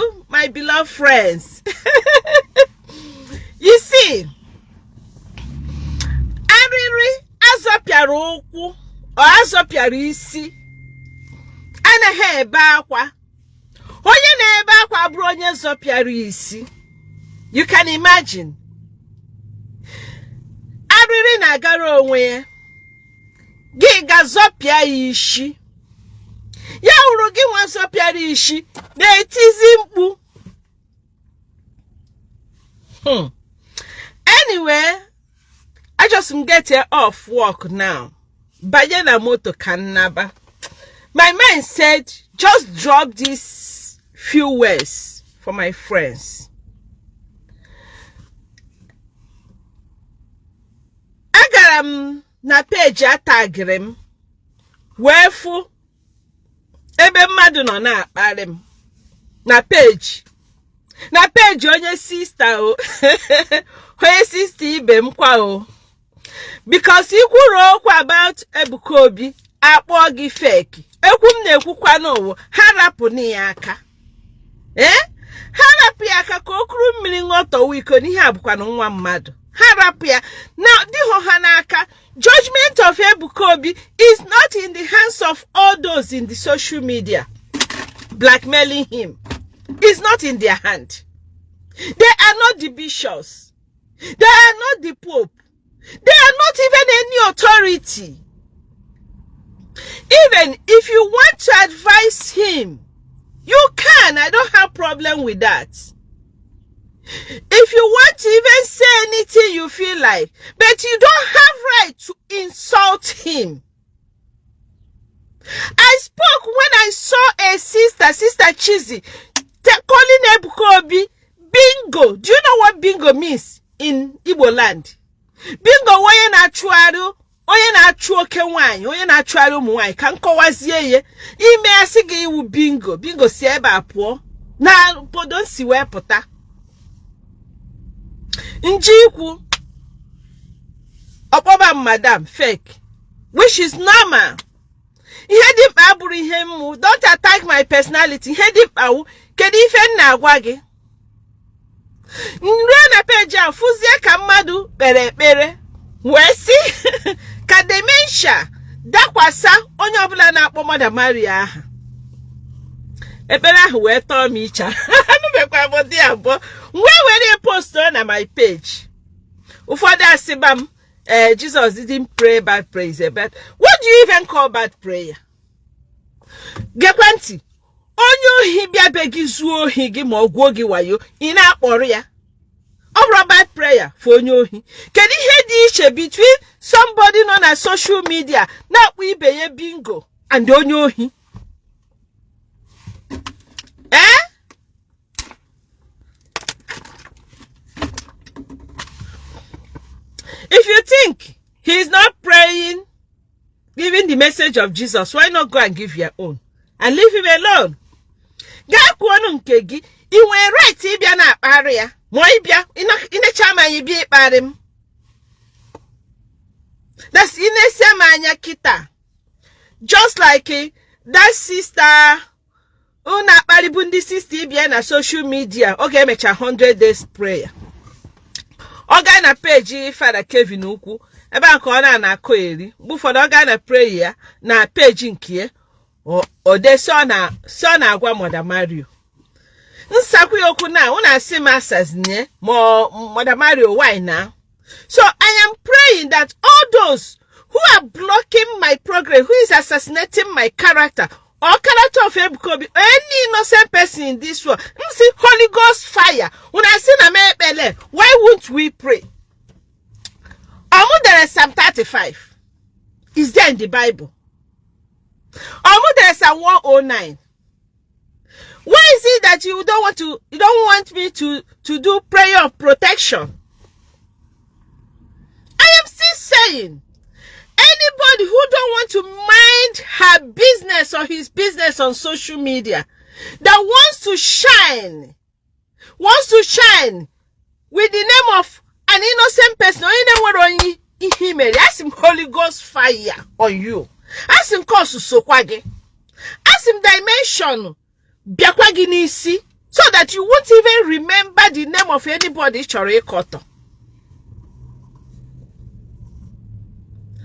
you, my beloved friends. You see, arịrị azọpịara ụkwụ ọ azọpịara isi anaghị ebe akwa. Onye na-ebe akwa bụrụ onye zọpịara isi. You can imagine. Arịrị na-agara onwe ya. Gị ga-azọpịa isi. Ya hụrụ gị nwa zọpịara isi na-etizi mkpu. Anyway, I just get off work now. Banye na moto kanaba. My man said, just drop these few words for my friends. Agara m na page atagiri m. Wefu ebe mmadụ nọ na-akparị m. Na page onye sister o. Onye sister ibe m kwa o. Because he kwuru okwu about Ebuka Obi akpọ gị fake. Ekwu m na-ekwukwa n'ụwa ha rapụ ya aka. Ha rapụ ya aka ka o kuru mmiri ṅụtọ iko n'ihe abụkwa na nwa mmadụ. Ha rapụ ya na dịho ha n'aka. Judgment of Ebuka Obi is not in the hands of all those in the social media blackmailing him. It's not in their hand. They are not the bishops. They are not the Pope. They are not even any authority. Even if you want to advise him, you can. I don't have problem with that. If you want to even say anything you feel like, but you don't have right to insult him. I spoke when I saw a sister Chizzy, calling Ebuka Obi bingo. Do you know what bingo means in Igbo land? Bingo onye na-achụ oke nwanyị, onye na-achụarụ ụmụ nwanyị ka nkọwazie ye ime asị gị iwu bingo si ebe a pụọ na obodo nsi wee pụta. Njikwu ọkpọba madam fake, which is normal. Ihe dị mkpa abụrụ ihe mmụ. Don't attack my personality. Ihe dị mkpa wụ kedu ife m na-agwa gị. Nruo na page a fụzie ka mmadụ kpere ekpere wee sị ka dementia dakwasa onye ọbụla na-akpọ Mother Maria aha. Ekpere ahụ wee tọọ m icha. Anụbekwa m dị abụọ. Where post na my page. Ụfọdụ asịba m Jesus didn't pray bad praise. But what do you even call bad prayer? Gekwanti. Onye ohi bịa be gị zuo ohi gị ma ọ gwuo gị wayo, ị na-akpọrọ ya. Ọ bụrụ bad prayer for onye ohi. Kedu ihe dị iche between somebody nọ na social media na-akpọ ibe ya bingo and onye ohi? If you think he is not praying, giving the message of Jesus, why not go and give your own and leave him alone? Ga kwuonu nke gị, I nwere right ịbịa na akparị ya, ma ịbịa inecha ma anyị bịa ịkparị m. That's inese ma anya kita. Just like that sister una akparị bụ ndị sister ịbịa na social media, oge emecha 100 days prayer. Oga na page Father Kevin ukwu ebe a ka ọ na-akọ eri mgbe ụfọdụ ọ ga na pray ya na page nke ode so na-agwa Mother Mario nsakwu okwu na ọ na-asị masters nye Mother Mario why now? So I am praying that all those who are blocking my progress, who is assassinating my character or character of Ebuka Obi, any innocent person in this world, see Holy Ghost fire. When I see na mepele, why won't we pray? There is Psalm 35. Is there in the Bible? There is Psalm 109. Why is it that you don't want me to do prayer of protection? I am still saying, anybody who don't want to mind her business or his business on social media, that wants to shine with the name of an innocent person, ask him Holy Ghost fire on you. Ask him cause sokwage. Ask him dimension biakwagi n'isi so that you won't even remember the name of anybody. Chorikoto.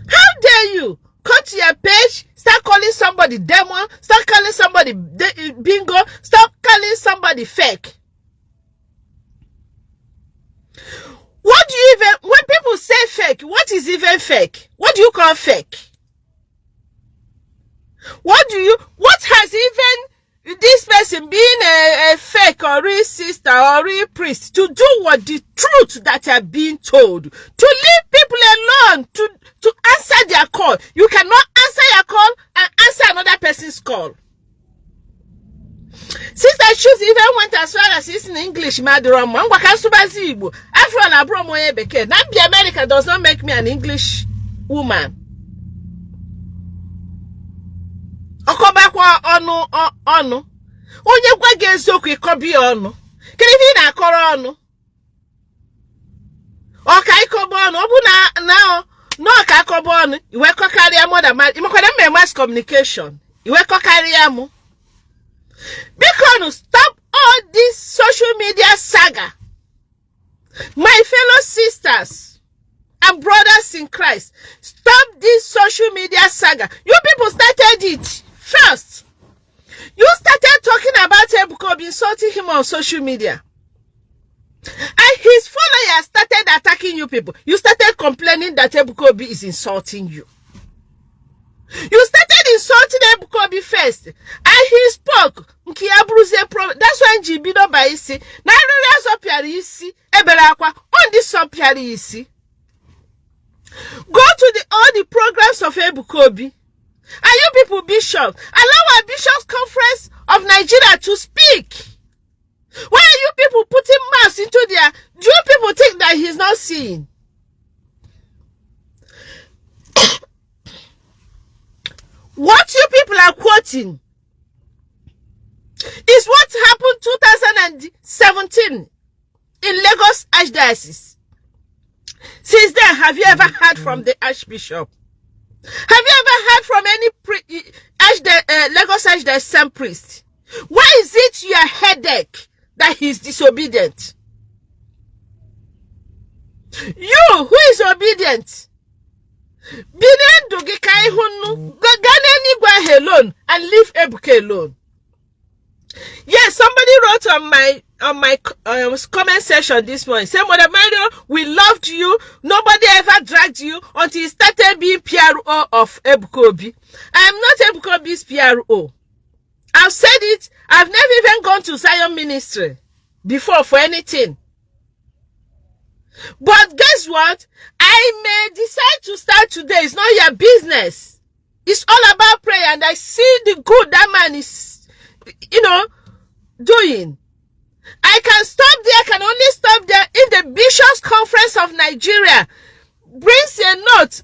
How dare you come to your page, start calling somebody demon, start calling somebody bingo, start calling somebody fake? What do you even, when people say fake, what is even fake? What do you call fake? What has even this person being a fake or real sister or real priest to do what the truth that are being told? To leave people alone, to answer their call. You cannot answer your call and answer another person's call. Sister Shoes even went as far as it's in English. Madam, Igbo. Afro na bromo beke. Nambi America does not make me an English woman. Okobakwa onu. Onye gwa gezoku ikobi onu. Kirivi na akoro onu. Oka ikobo onu. Obu na no ka ikobo onu. Iwe kokari amo da ma. Imokwa dem mass communication. Iwe kokari amo. Because stop all this social media saga. My fellow sisters and brothers in Christ, stop this social media saga. You people started it first. You started talking about Ebuka Obi, insulting him on social media. And his followers started attacking you people. You started complaining that Ebuka Obi is insulting you. You started insulting Ebuka Obi first, and he spoke. That's why Jibido by isi. Na riri sopiari isi. Eberakwa on this sopiari isi. Go to all the programs of Ebuka Obi. And you people bishops, allow our bishops conference of Nigeria to speak. Why are you people putting mouths into their? Do you people think that he's not seeing? What you people are quoting is what happened 2017 in Lagos Archdiocese. Since then, have you ever heard from the Archbishop? Have you ever heard from any Lagos Archdiocese priest? Why is it your headache that he's disobedient? You, who is obedient? Alone and leave Ebuka alone. Yes, somebody wrote on my comment section this morning, say, Mother Mario, we loved you. Nobody ever dragged you until you started being PRO of Ebuka Obi. I am not Ebuka Obi's PRO. I've said it. I've never even gone to Zion Ministry before for anything. But guess what? I may decide to start today. It's not your business. It's all about prayer, and I see the good that man is, doing. I can stop there. I can only stop there if the Bishops' Conference of Nigeria brings a note,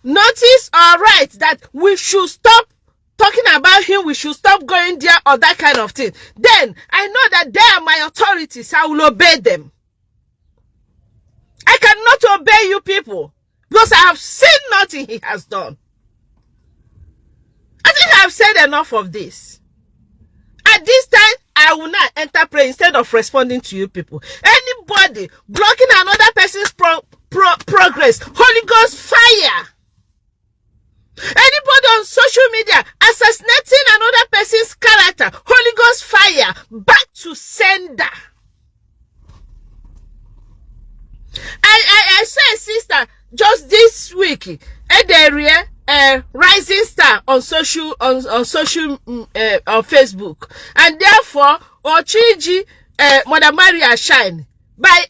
notice or write that we should stop talking about him, we should stop going there, or that kind of thing. Then I know that they are my authorities. I will obey them. I cannot obey you people because I have seen nothing he has done. I think I have said enough of this. At this time, I will not enter prayer instead of responding to you people. Anybody blocking another person's progress, Holy Ghost fire. Anybody on social media assassinating another person's character, Holy Ghost fire, back to sender. I saw a sister just this week at the area, rising star on Facebook, and therefore Ochiji Mother Maria shine by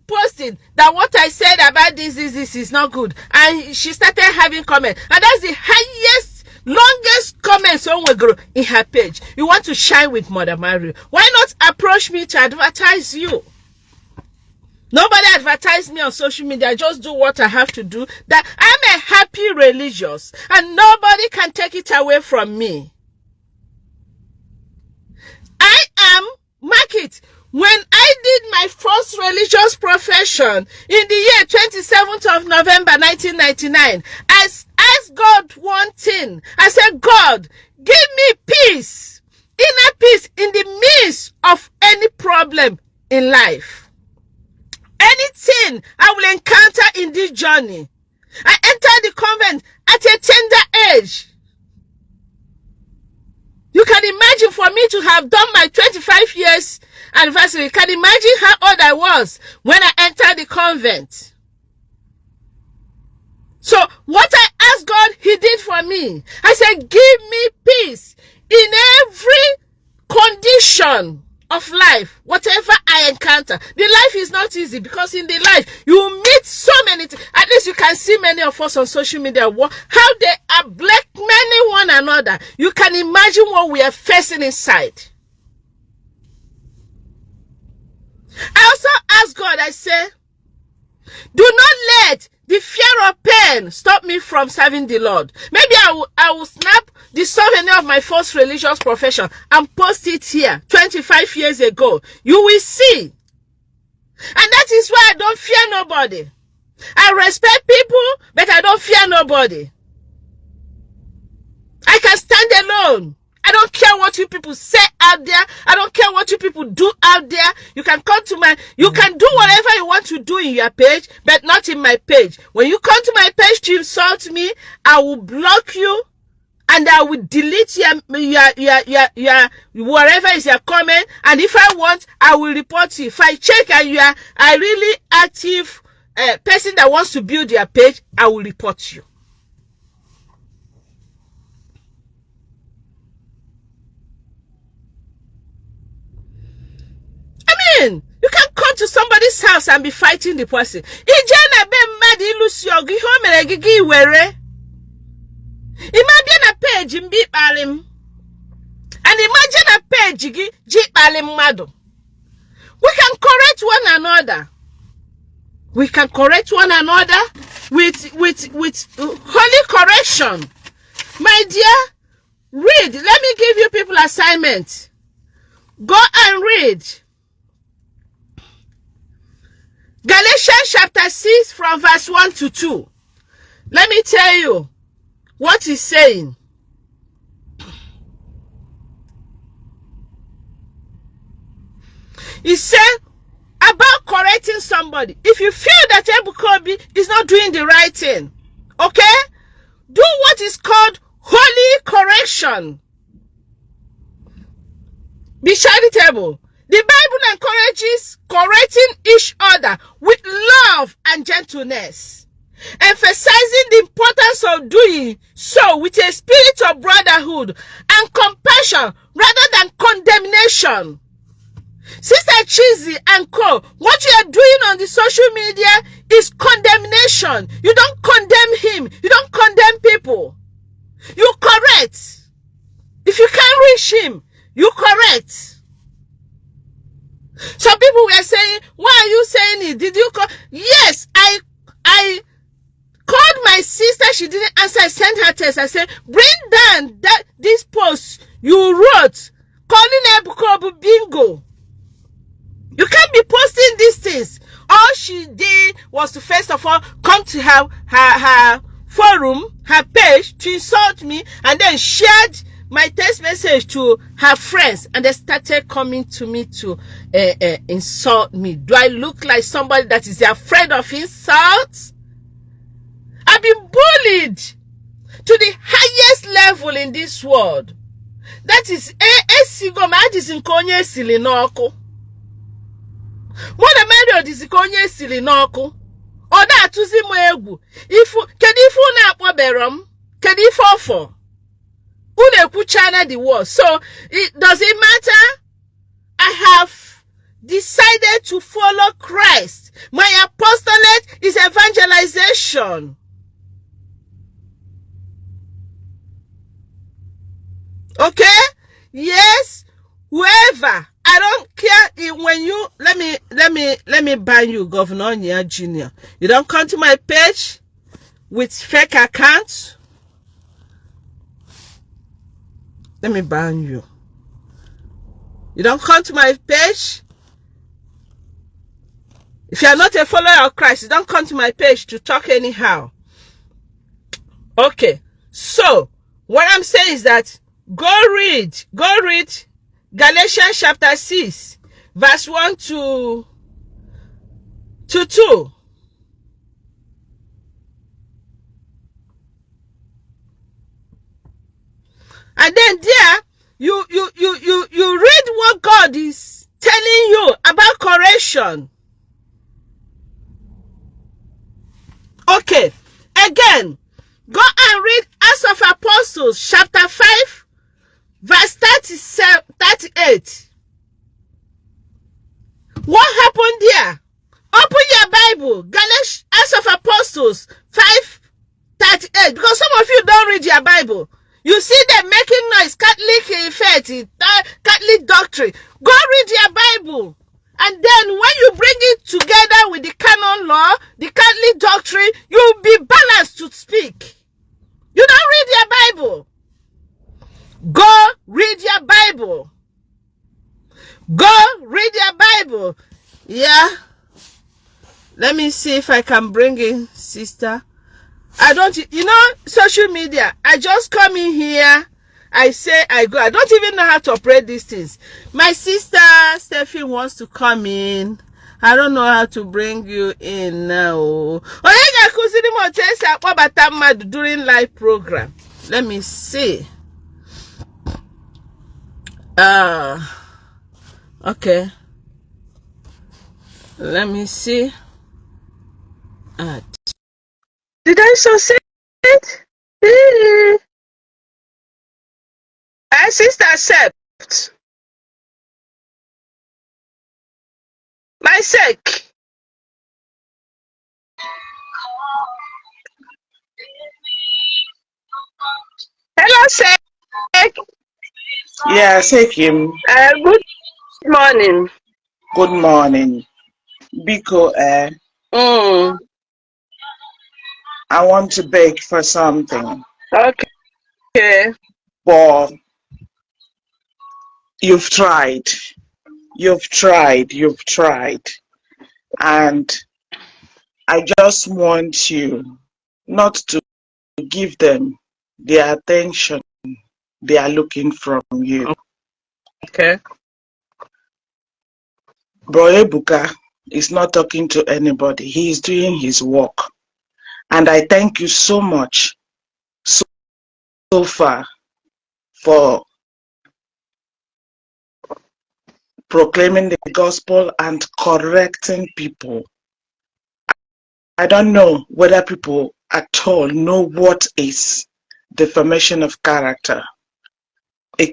posting that what I said about this is not good, and she started having comments, and that's the highest, longest comments on Wegro in her page. You want to shine with Mother Maria? Why not approach me to advertise you? Nobody advertise me on social media. I just do what I have to do. That I'm a happy religious, and nobody can take it away from me. I am, mark it, when I did my first religious profession in the year 27th of November 1999, I asked God one thing. I said, God, give me peace, inner peace in the midst of problem in life, anything I will encounter in this journey, I entered the convent at a tender age. You can imagine, for me to have done my 25 years anniversary, you can imagine how old I was when I entered the convent. So what I asked God, He did for me. I said, give me peace in every condition of life, whatever I encounter. The life is not easy, because in the life you meet so many things. At least you can see many of us on social media how they are blackmailing one another. You can imagine what we are facing inside. I also ask God, I say, do not let the fear of pain stop me from serving the Lord. Maybe I will snap the souvenir of my first religious profession and post it here 25 years ago. You will see. And that is why I don't fear nobody. I respect people, but I don't fear nobody. I can stand alone. I don't care what you people say out there. I don't care what you people do out there. You can come to you can do whatever you want to do in your page, but not in my page. When you come to my page to insult me, I will block you and I will delete your whatever is your comment. And if I want, I will report you. If I check and you are a really active person that wants to build your page, I will report you. You can come to somebody's house and be fighting the person. Imagine a page in beep alim. And imagine a page jeep alim mado. We can correct one another. We can correct one another with holy correction. My dear, read. Let me give you people assignment. Go and read Galatians chapter 6 from verse 1 to 2. Let me tell you what he's saying. He said about correcting somebody. If you feel that Ebuka Obi is not doing the right thing, okay? Do what is called holy correction. Be charitable. The Bible encourages correcting each other with love and gentleness, emphasizing the importance of doing so with a spirit of brotherhood and compassion rather than condemnation. Sister Cheesy and Co., what you are doing on the social media is condemnation. You don't condemn him. You don't condemn people. You correct. If you can't reach him, you correct. Some people were saying, why are you saying it? Did you call? Yes, I called my sister. She didn't answer. I sent her text. I said, bring down this post you wrote calling Ebuka Obi bingo. You can't be posting these things. All she did was to first of all come to her forum, her page, to insult me, and then shared my text message to her friends, and they started coming to me to insult me. Do I look like somebody that is afraid of insults? I've been bullied to the highest level in this world. That is China the war. So does it matter? I have decided to follow Christ. My apostolate is evangelization. Okay? Yes, whoever. I don't care when you let me ban you, Governor Nya Jr. You don't come to my page with fake accounts. Let me ban you. You don't come to my page. If you are not a follower of Christ, you don't come to my page to talk anyhow. Okay. So, what I'm saying is that go read Galatians chapter 6, verse 1 to 2. And then there, you read what God is telling you about correction. Okay, again, go and read Acts of Apostles, chapter 5, verse 38. What happened there? Open your Bible, Galatians, Acts of Apostles 5:38. Because some of you don't read your Bible. You see them making noise, Catholic faith, Catholic doctrine. Go read your Bible. And then when you bring it together with the canon law, the Catholic doctrine, you'll be balanced to speak. You don't read your Bible. Go read your Bible. Go read your Bible. Yeah. Let me see if I can bring in sister. I don't, social media. I just come in here. I say I go. I don't even know how to operate these things. My sister Steffi wants to come in. I don't know how to bring you in now. During live program. Let me see. Okay. Let me see. Did I succeed? My sister accept. My sake. Hello, sake. Yeah, Sekim. Good morning. Good morning. Biko, I want to beg for something. Okay. But you've tried. And I just want you not to give them the attention they are looking from you. Okay. Bro Ebuka is not talking to anybody. He is doing his work. And I thank you so much so far for proclaiming the gospel and correcting people. I don't know whether people at all know what is defamation of character. A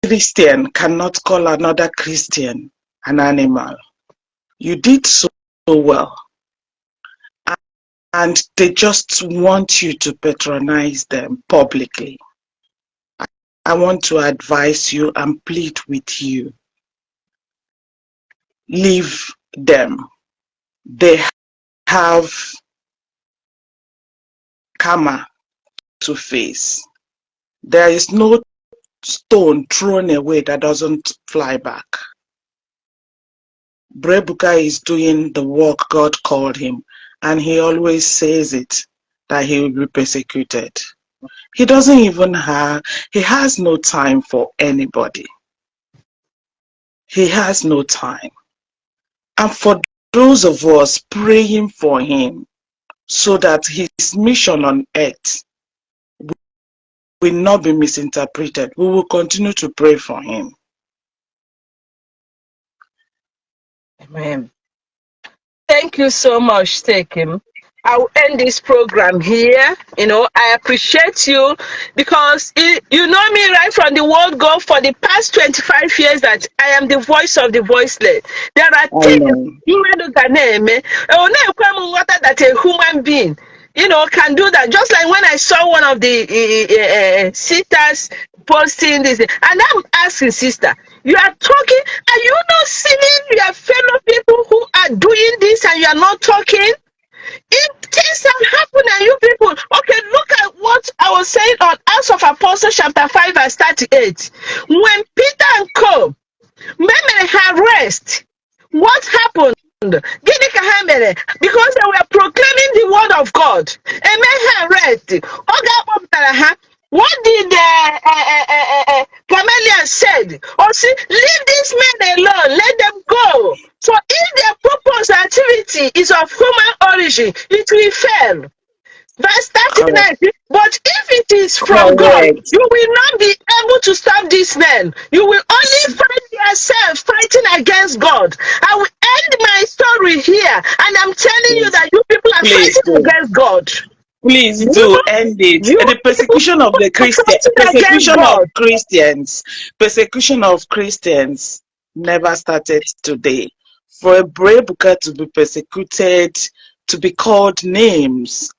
Christian cannot call another Christian an animal. You did so well. And they just want you to patronize them publicly. I want to advise you and plead with you. Leave them. They have karma to face. There is no stone thrown away that doesn't fly back. Ebuka is doing the work God called him, and he always says it, that he will be persecuted. He doesn't even he has no time for anybody. He has no time. And for those of us praying for him, so that his mission on earth will not be misinterpreted, we will continue to pray for him. Amen. Thank you so much, Tekim. I will end this program here. I appreciate you because you know me right from the word go for the past 25 years that I am the voice of the voiceless. There are things that a human being can do that. Just like when I saw one of the sisters posting this, and I'm asking, sister, you are talking, are you not seeing your fellow people who are doing this and you are not talking? If things have happened and you people, okay, look at what I was saying on Acts of Apostles chapter 5 verse 38. When Peter and Co. arrest, what happened? Because they were proclaiming the word of God. What did Gamaliel said? Oh, see, leave these men alone. Let them go Christianity is of human origin, it will fail. Verse 39, but if it is from God, Correct. you will not be able to stop these men. You will only find yourself fighting against God. I will end my story here, and I'm telling you Please, that you people are please fighting do. against God. Please You, do end it. you The people persecution of the are Christian, fighting against God. persecution of Christians never started today. For Ebuka to be persecuted, to be called names,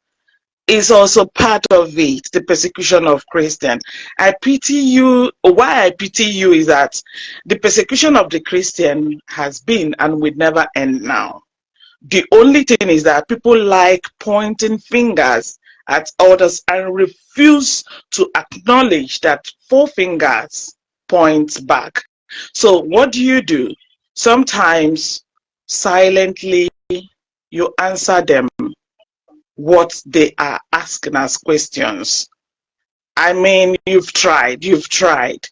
is also part of it, the persecution of Christians. I pity you. Why I pity you is that the persecution of the Christian has been and will never end now. The only thing is that people like pointing fingers at others and refuse to acknowledge that four fingers points back. So what do? Sometimes silently you answer them what they are asking as questions. I mean, you've tried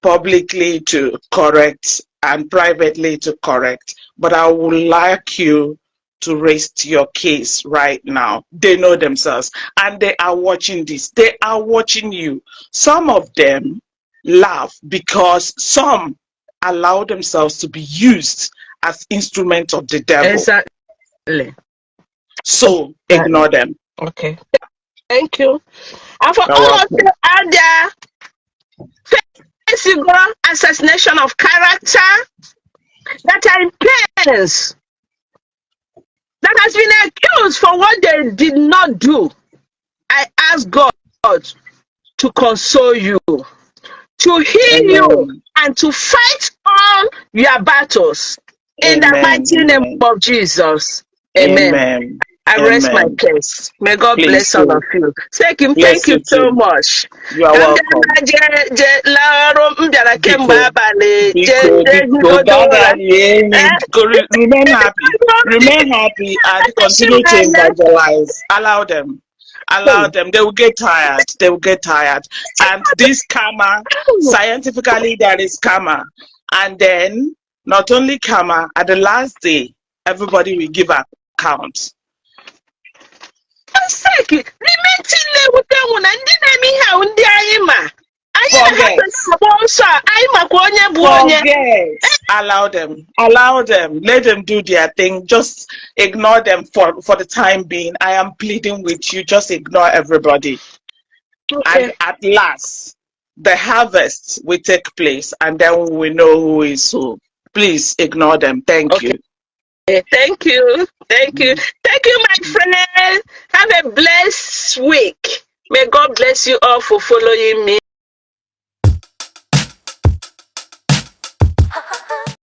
publicly to correct and privately to correct, but I would like you to rest your case right now. They know themselves and they are watching this. They are watching you. Some of them laugh because some allow themselves to be used as instruments of the devil. Exactly. So ignore them. Okay. Thank you. And for You're all of welcome. you out there, facing assassination of character that are in pains, that has been accused for what they did not do, I ask God to console you, to heal you, Amen. and to fight all your battles in the Amen. mighty name Amen. of Jesus. Amen. Amen. I rest my Amen. case. May God Please bless all of do. you. Thank you. Thank Bless you you so too. much. You are Ka m welcome. bịara larụ m bịara kemgbe Biko, abalị Biko, higodo ụra. gather Eh? remain happy. Remain happy and continue to evangelize. Allow them. Allow them. They will get tired. They will get tired. And this karma, scientifically, there is karma. And then, not only karma, at the last day, everybody will give account. Seki, n'ime ntị na-ewute mụ na ndị na-eme ihe ahụ ndị anyị ma. Anyị na ha Forget. na-agba ọsọ a, anyị makwa onye bụ onye. Forget. Allow them. Allow them. Let them do their thing. Just ignore them for the time being. I am pleading with you. Just ignore everybody. Okay. And at last, the harvest will take place, and then we will know who is who. Please ignore them. Thank Okay. you. Thank you. Thank you. Thank you, my friend. Have a blessed week. May God bless you all for following me.